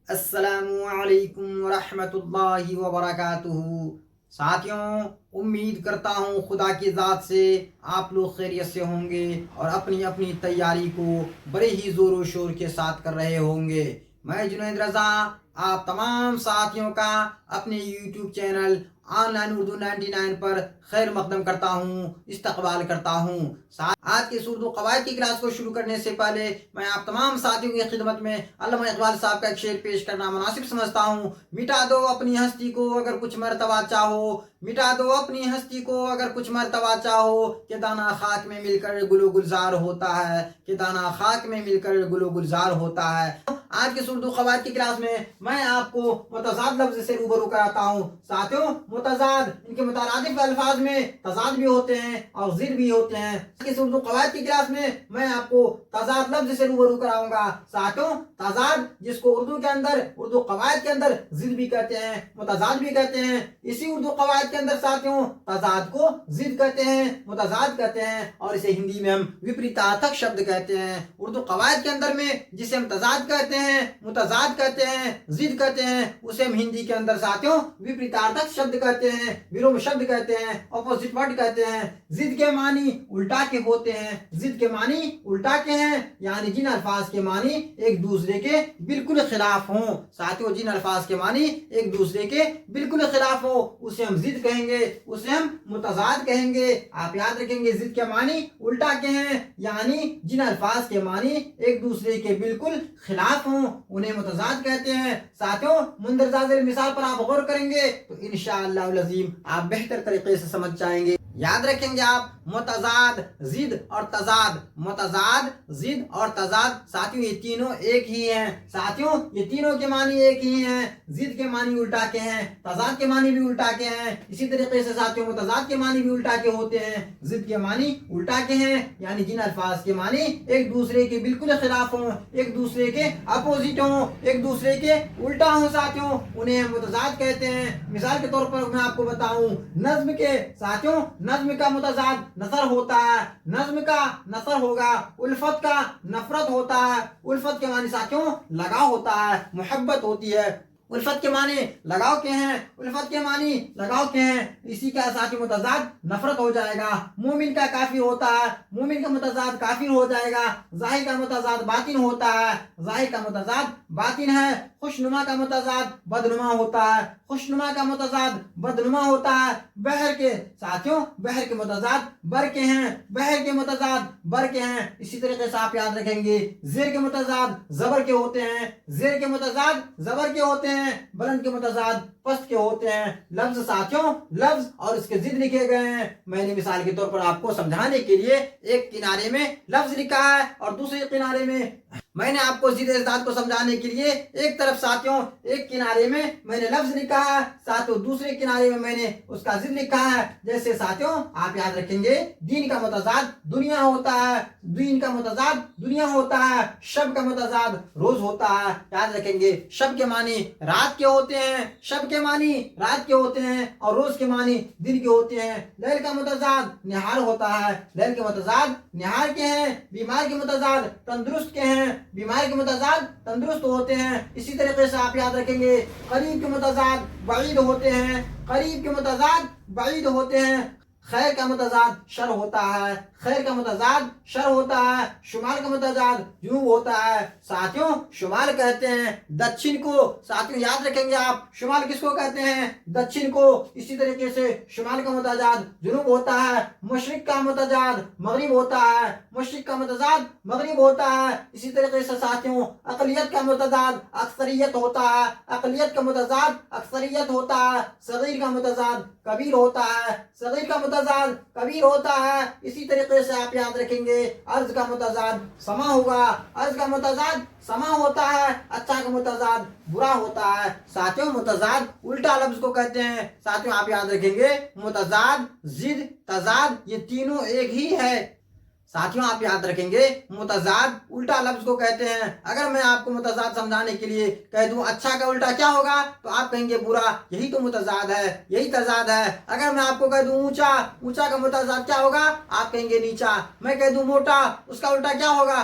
السلام علیکم ورحمۃ اللہ وبرکاتہ۔ ساتھیوں، امید کرتا ہوں خدا کی ذات سے آپ لوگ خیریت سے ہوں گے اور اپنی اپنی تیاری کو بڑے ہی زور و شور کے ساتھ کر رہے ہوں گے۔ میں جنید رضا آپ تمام ساتھیوں کا اپنے YouTube channel on line Urdu 99 پر خیر مقدم کرتا ہوں، استقبال کرتا ہوں۔ آج کے اردو قواعد کی کلاس کو شروع کرنے سے پہلے میں آپ تمام ساتھیوں کی خدمت میں علامہ اقبال صاحب کا ایک شعر پیش کرنا مناسب سمجھتا ہوں۔ مٹا دو اپنی ہستی کو اگر کچھ مرتبہ چاہو، مٹا دو اپنی ہستی کو اگر کچھ مرتبہ چاہو، کہ دانا خاک میں مل کر گل و گلزار ہوتا ہے، کہ دانا خاک میں مل کر گل و گلزار ہوتا ہے۔ آج کے اردو قواعد کی کلاس میں آپ کو متضاد لفظ سے روبرو کراتا ہوں۔ ساتھیوں، متضاد ان کے مترادف الفاظ میں تضاد بھی ہوتے ہیں اور ضد بھی ہوتے ہیں۔ اس اردو قواعد کی کلاس میں آپ کو تضاد لفظ سے روبرو کراؤں گا۔ ساتھیوں، تضاد جس کو اردو کے اندر، اردو قواعد کے اندر ضد بھی کہتے ہیں، متضاد بھی کہتے ہیں، اسی اردو قواعد کے اندر ساتھیوں تضاد کو ضد کہتے ہیں، متضاد کہتے ہیں، اور اسے ہندی میں ہم وپریتارتھک شبد کہتے ہیں۔ اردو قواعد کے اندر میں جسے ہم تضاد کہتے ہیں، متضاد کہتے ہیں، ضد کہتے ہیں، اسے ہم ہندی کے اندر ساتھیوں وپریتارتھک شبد کہتے ہیں، وروم شبد کہتے ہیں، اپوزٹ ورڈ کہتے ہیں۔ ضد کے معنی الٹا کے ہوتے ہیں، ضد کے معنی الٹا کے ہیں، یعنی جن الفاظ کے معنی ایک دوسرے کے بالکل خلاف ہوں۔ ساتھیوں، جن الفاظ کے معنی ایک دوسرے کے بالکل خلاف ہو اسے ہم ضد کہیں گے، اسے ہم متضاد کہیں گے۔ آپ یاد رکھیں گے، ضد کے معنی الٹا کے ہیں، یعنی جن الفاظ کے معنی ایک دوسرے کے بالکل خلاف ہوں انہیں متضاد کہتے ہیں۔ ساتھیوں، مندرجہ ذیل مثال پر آپ غور کریں گے تو انشاءاللہ العظیم آپ بہتر طریقے سے سمجھ جائیں گے۔ یاد رکھیں گے آپ، متضاد، ضد اور تضاد، متضاد، ضد اور تضاد، ساتھیوں یہ تینوں ایک ہی ہیں۔ ساتھیوں، یہ تینوں کے معنی ایک ہی ہیں۔ ضد کے معنی الٹا کے ہیں، تضاد کے معنی بھی الٹا کے ہیں، اسی طریقے سے ساتھیوں متضاد کے معنی بھی الٹا کے ہوتے ہیں، ضد کے معنی الٹا کے ہیں، یعنی جن الفاظ کے معنی ایک دوسرے کے بالکل خلاف ہوں، ایک دوسرے کے اپوزٹ ہوں، ایک دوسرے کے الٹا ہوں، ساتھیوں انہیں ہم متضاد کہتے ہیں۔ مثال کے طور پر میں آپ کو بتاؤں، نظم کے، ساتھیوں نظم کا متضاد نثر ہوتا ہے، نظم کا نثر ہوگا، الفت کا نفرت ہوتا ہے۔ الفت کے معنی ساتھیوں لگاؤ ہوتا ہے، محبت ہوتی ہے۔ الفت کے معنی لگاؤ کے ہیں، الفت کے معنی لگاؤ کے ہیں، اسی کا ساتھی متضاد نفرت ہو جائے گا۔ مومن کا کافر ہوتا ہے، مومن کا متضاد کافر ہو جائے گا۔ ظاہر کا متضاد باطن ہوتا ہے، ظاہر کا متضاد باطن ہے۔ خوشنما کا متضاد بدنما ہوتا ہے، خوشنما کا متضاد بدنما ہوتا ہے۔ بحر کے، ساتھیوں بحر کے متضاد بر کے ہیں، بحر کے متضاد بر کے ہیں، اسی طریقے سے آپ یاد رکھیں گے، زیر کے متضاد زبر کے ہوتے ہیں، زیر کے متضاد زبر کے ہوتے ہیں، بلند کے متضاد پست کے ہوتے ہیں۔ لفظ، ساتھیوں لفظ اور اس کے ضد لکھے گئے ہیں۔ میں نے مثال کے طور پر آپ کو سمجھانے کے لیے ایک کنارے میں لفظ لکھا ہے اور دوسرے کنارے میں نے آپ کو ضد ازداد کو سمجھانے کے لیے ایک طرف ساتھیوں ایک کنارے میں نے لفظ لکھا ہے، ساتھیوں دوسرے کنارے میں نے اس کا ضد لکھا ہے۔ جیسے ساتھیوں آپ یاد رکھیں گے، دین کا متضاد دنیا ہوتا ہے، دین کا متضاد دنیا ہوتا ہے، شب کا متضاد روز ہوتا ہے۔ یاد رکھیں گے، شب کے معنی رات کے ہوتے ہیں، شب کے معنی رات کے ہوتے ہیں اور روز کے معنی دن کے ہوتے ہیں۔ لیل کا متضاد نہار ہوتا ہے، لیل کے متضاد نہار کے ہیں۔ بیمار کے متضاد تندرست کے ہیں، بیمار کے متضاد تندرست ہوتے ہیں۔ اسی طریقے سے آپ یاد رکھیں گے، قریب کے متضاد بعید ہوتے ہیں، قریب کے متضاد بعید ہوتے ہیں۔ خیر کا متضاد شر ہوتا ہے، خیر کا متضاد شر ہوتا ہے۔ شمال کا متضاد جنوب ہوتا ہے۔ ساتھیوں شمال کہتے ہیں دچھن کو، ساتھیوں یاد رکھیں گے آپ، شمال کس کو کہتے ہیں؟ دچھن کو۔ اسی طریقے سے شمال کا متضاد جنوب ہوتا ہے۔ مشرق کا متضاد مغرب ہوتا ہے، مشرق کا متضاد مغرب ہوتا ہے۔ اسی طریقے سے ساتھیوں اقلیت کا متضاد اکثریت ہوتا ہے، اقلیت کا متضاد اکثریت ہوتا ہے۔ صغیر کا متضاد کبیر ہوتا ہے، صغیر کا متضاد کبیر ہوتا ہے۔ اسی طریقے سے آپ یاد رکھیں گے، عرض کا متضاد سما ہوگا، عرض کا متضاد سما ہوتا ہے۔ اچھا کا متضاد برا ہوتا ہے۔ ساتھیوں متضاد الٹا لفظ کو کہتے ہیں۔ ساتھیوں آپ یاد رکھیں گے، متضاد، ضد، تضاد یہ تینوں ایک ہی ہے۔ ساتھیوں آپ یاد رکھیں گے، متضاد الٹا لفظ کو کہتے ہیں۔ اگر میں آپ کو متضاد سمجھانے کے لیے کہہ دوں اچھا کا الٹا کیا ہوگا تو آپ کہیں گے برا، یہی تو متضاد ہے، یہی تضاد ہے۔ اگر میں آپ کو کہہ دوں اونچا، اونچا کا متضاد کیا ہوگا آپ کہیں گے نیچا۔ میں کہہ دوں موٹا، اس کا الٹا کیا ہوگا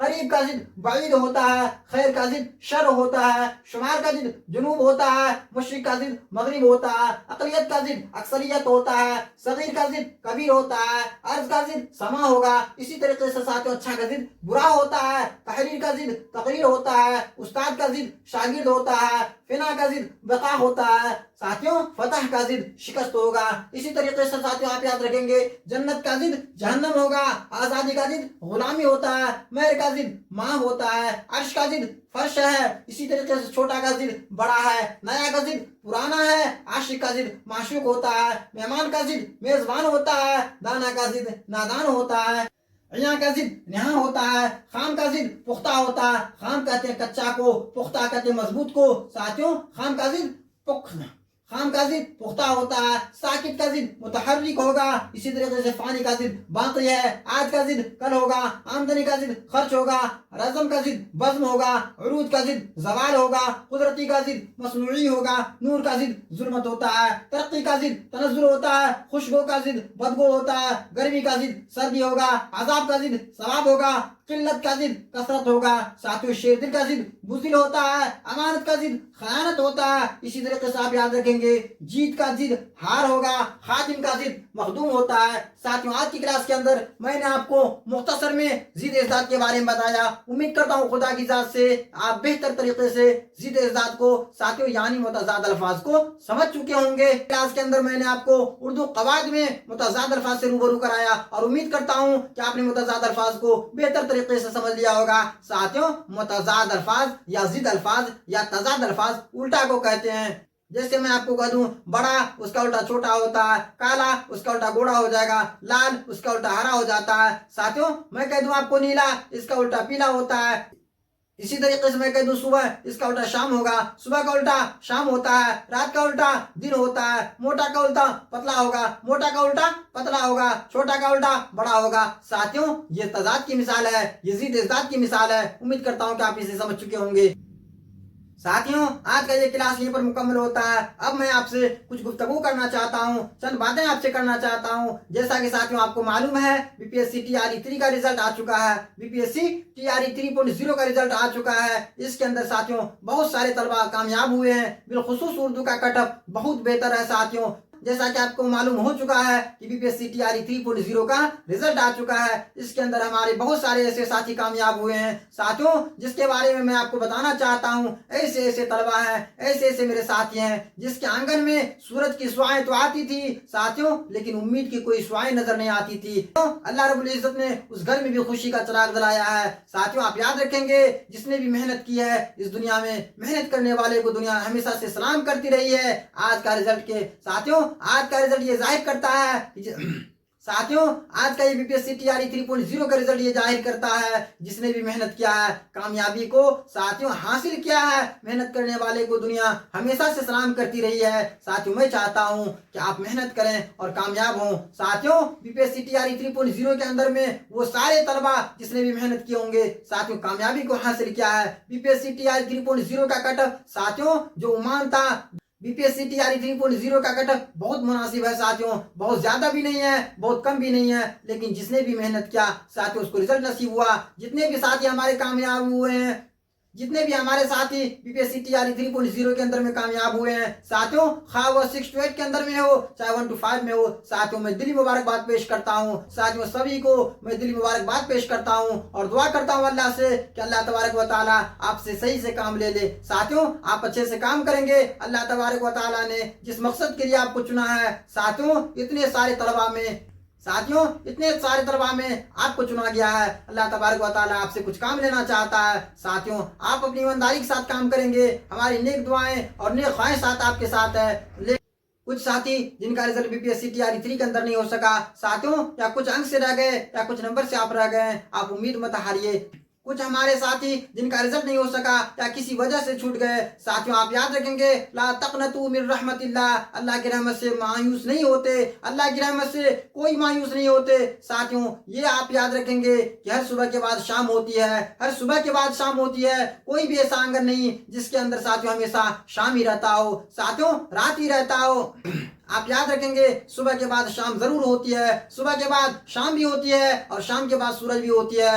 قریب کا ضد بعید ہوتا ہے، خیر کا ضد شر ہوتا ہے، شمال کا ضد جنوب ہوتا ہے، مشرق کا ضد مغرب ہوتا ہے، اقلیت کا ضد اکثریت ہوتا ہے، صغیر کا ضد کبیر ہوتا ہے، عرض کا ضد سما ہوگا۔ اسی طریقے سے ساتھیوں اچھا کا ضد برا ہوتا ہے، تحریر کا ضد تقریر ہوتا ہے، استاد کا ضد شاگرد ہوتا ہے، فنا کا ضد بقا ہوتا ہے، ساتھیوں فتح کا ضد شکست ہوگا۔ اسی طریقے سے ساتھیوں آپ یاد رکھیں گے جنت کا ضد جہنم ہوگا، آزادی کا ضد غلامی ہوتا ہے، مہر کا ضد ماں ہوتا ہے، عرش کا ضد فرش ہے۔ اسی طریقے سے چھوٹا کا ضد بڑا ہے، نیا کا ضد پرانا ہے، عاشق کا ضد معشوق ہوتا ہے، مہمان کا ضد میزبان ہوتا ہے، دانا کا ضد نادان ہوتا ہے، عیاں کا ضد نہاں ہوتا ہے، خام کا ضد پختہ ہوتا ہے۔ خام کہتے ہیں کچا کو، پختہ کہتے ہیں مضبوط کو۔ ساتھیوں خام کا ضد خام کا ضد پختہ ہوتا ہے، ساکت کا ضد متحرک ہوگا۔ اسی طریقے سے فانی کا ضد باقی ہے، آج کا ضد کل ہوگا، آمدنی کا ضد خرچ ہوگا، رزم کا ضد بزم ہوگا، عروج کا ضد زوال ہوگا، قدرتی کا ضد مصنوعی ہوگا، نور کا ضد ظلمت ہوتا ہے، ترقی کا ضد تنزل ہوتا ہے، خوشبو کا ضد بدبو ہوتا ہے، گرمی کا ضد سردی ہوگا، عذاب کا ضد ثواب ہوگا، قلت کا ضد کثرت ہوگا۔ ساتھیوں شیر دل کا ضد بزدل ہوتا ہے، امانت کا ضد خیانت ہوتا ہے۔ اسی طریقے سے آپ یاد رکھیں گے جیت کا ضد ہار ہوگا، خادم کا ضد مخدوم ہوتا ہے۔ ساتھیوں آج کی کلاس کے اندر میں نے آپ کو مختصر میں ضد ازداد کے بارے میں بتایا۔ امید کرتا ہوں خدا کی ذات سے آپ بہتر طریقے سے ضد ازداد کو ساتھیوں یعنی متضاد الفاظ کو سمجھ چکے ہوں گے۔ کلاس کے اندر میں نے آپ کو اردو قواعد میں متضاد الفاظ سے روبرو کرایا اور امید کرتا ہوں کہ آپ نے متضاد الفاظ کو بہتر طریقے سے سمجھ لیا ہوگا۔ ساتھیوں متضاد الفاظ یا ضد الفاظ یا تضاد الفاظ الٹا کو کہتے ہیں۔ جیسے میں آپ کو کہہ دوں بڑا اس کا الٹا چھوٹا ہوتا ہے، کالا اس کا الٹا گوڑا ہو جائے گا، لال اس کا الٹا ہرا ہو جاتا ہے۔ ساتھیوں میں کہہ دوں آپ کو نیلا اس کا الٹا پیلا ہوتا ہے۔ اسی طریقے سے میں کہہ دوں صبح اس کا الٹا شام ہوگا، صبح کا الٹا شام ہوتا ہے، رات کا الٹا دن ہوتا ہے، موٹا کا الٹا پتلا ہوگا، موٹا کا الٹا پتلا ہوگا، چھوٹا کا الٹا بڑا ہوگا۔ ساتھیوں یہ تضاد کی مثال ہے، یہ ضد ازداد کی مثال ہے۔ امید کرتا ہوں کہ آپ اسے سمجھ چکے ہوں گے۔ ساتھیوں آج کا یہ کلاس یہیں پر مکمل ہوتا ہے۔ اب میں آپ سے کچھ گفتگو کرنا چاہتا ہوں، چند باتیں آپ سے کرنا چاہتا ہوں۔ جیسا کہ ساتھیوں آپ کو معلوم ہے B P S C T R E 3 کا رزلٹ آ چکا ہے، B P S C T R E 3.0 کا رزلٹ آ چکا ہے۔ اس کے اندر ساتھیوں بہت سارے طلبہ کامیاب ہوئے ہیں، بالخصوص اردو کا کٹ آف بہت بہتر ہے۔ ساتھیوں جیسا کہ آپ کو معلوم ہو چکا ہے کہ B P S C T R E 3.0 کا رزلٹ آ چکا ہے۔ اس کے اندر ہمارے بہت سارے ایسے ساتھی کامیاب ہوئے ہیں۔ ساتھیوں جس کے بارے میں آپ کو بتانا چاہتا ہوں، ایسے ایسے طلبہ ہیں، ایسے ایسے میرے ساتھی ہیں جس کے آنگن میں سورج کی شعاعیں تو آتی تھی ساتھیوں، لیکن امید کی کوئی شعاعیں نظر نہیں آتی تھی۔ اللہ رب العزت نے اس گھر میں بھی خوشی کا چراغ جلایا ہے۔ ساتھیوں آپ یاد رکھیں گے جس نے بھی محنت کی ہے اس دنیا میں، محنت کرنے والے کو دنیا ہمیشہ سے سلام کرتی رہی ہے۔ آج کا رزلٹ کے ساتھیوں آج کا رزلٹ یہ ظاہر کرتا ہے ساتھیوں آج کا یہ B P S C T R E 3.0 کا رزلٹ یہ ظاہر کرتا ہے جس نے بھی محنت کیا ہے کامیابی کو ساتھیوں حاصل کیا ہے۔ محنت کرنے والے کو دنیا ہمیشہ سے سلام کرتی رہی ہے۔ ساتھیوں میں چاہتا ہوں کہ آپ محنت کریں اور کامیاب ہوں۔ ساتھیوں B P S C T R E 3.0 کے اندر میں وہ سارے طلبہ جس نے بھی محنت کی ہوں گے ساتھیوں کامیابی کو حاصل کیا ہے۔ B P S C T R E 3.0 کا کٹ ساتھیوں جو عمان تھا، B P S C T R E 3.0 کا کٹ بہت مناسب ہے ساتھیوں، بہت زیادہ بھی نہیں ہے بہت کم بھی نہیں ہے، لیکن جس نے بھی محنت کیا ساتھیوں اس کو رزلٹ نصیب ہوا۔ جتنے بھی ساتھی ہمارے کامیاب ہوئے ہیں، جتنے بھی ہمارے ساتھی B P S C T R E 3.0 کے اندر میں کامیاب ہوئے ہیں ساتھیوں، خواہ وہ 6 to 8 کے اندر میں ہو چاہے 1 to 5 میں ہو، ساتھیوں میں دلی مبارکباد پیش کرتا ہوں۔ ساتھیوں سبھی کو میں دلی مبارکباد پیش کرتا ہوں اور دعا کرتا ہوں اللہ سے کہ اللہ تبارک و تعالیٰ آپ سے صحیح سے کام لے لے۔ ساتھیوں آپ اچھے سے کام کریں گے، اللہ تبارک و تعالیٰ نے جس مقصد کے لیے آپ کو چنا ہے ساتھیوں اتنے سارے طلبہ میں آپ کو چنا گیا ہے، اللہ تبارک و تعالیٰ آپ سے کچھ کام لینا چاہتا ہے۔ ساتھیوں آپ اپنی ایمانداری کے ساتھ کام کریں گے، ہماری نیک دعائیں اور نیک خواہشات آپ کے ساتھ ہے۔ کچھ ساتھی جن کا result B P S C T R E 3 کے اندر نہیں ہو سکا ساتھیوں، یا کچھ انک سے رہ گئے یا کچھ نمبر سے آپ رہ گئے ہیں، آپ امید مت ہاریے۔ کچھ ہمارے ساتھی جن کا رزلٹ نہیں ہو سکا یا کسی وجہ سے چھوٹ گئے ساتھیوں آپ یاد رکھیں گے لا تقنطوا من رحمت اللہ، اللہ کی رحمت سے مایوس نہیں ہوتے، اللہ کی رحمت سے کوئی مایوس نہیں ہوتے۔ ساتھیوں یہ آپ یاد رکھیں گے کہ ہر صبح کے بعد شام ہوتی ہے، ہر صبح کے بعد شام ہوتی ہے، کوئی بھی ایسا آنگن نہیں جس کے اندر ساتھیوں ہمیشہ شام ہی رہتا ہو، ساتھیوں رات ہی رہتا ہو۔ آپ یاد رکھیں گے صبح کے بعد شام ضرور ہوتی ہے، صبح کے بعد شام بھی ہوتی ہے اور شام کے بعد سورج بھی ہوتی ہے۔